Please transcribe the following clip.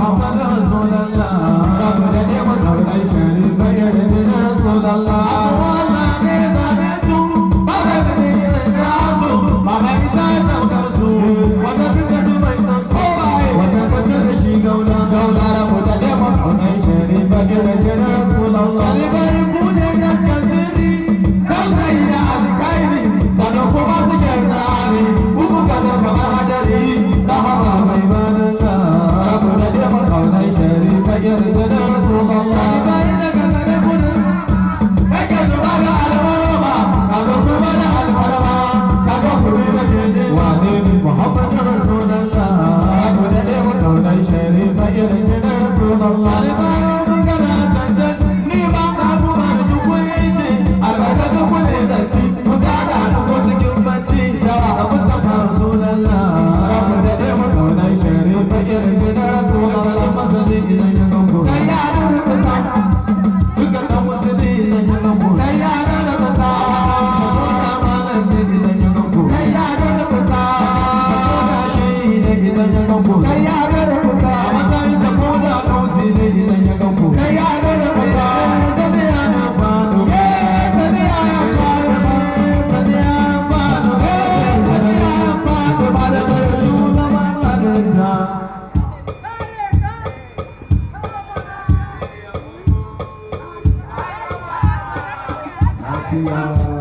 Muhammad Rasulullah Rabu da ne makaunai sharifai yarda da Rasulullah Allah ne zaɓe su ba da ne nasu ba mai isa tamkar su wanda duka mai san su wanda kwace da shi gaula rabu da ne makaunai sharifai yarda da Rasulullah sharifai ku ne gaskiyar sirri tausayi da alkairi sannan kuma suke tsari kuku kada kamar hadari rahama mai banalla rabu da ne makaunai sharifai yarda da Rasulullah sharifai daga gare kudu kake zuba da alwarma kaga kuma da alwarma kaga kuma da jeje wane Muhammad Rasulullah rabu da ne makaunai sharifai yarda da Rasulullah Yeah.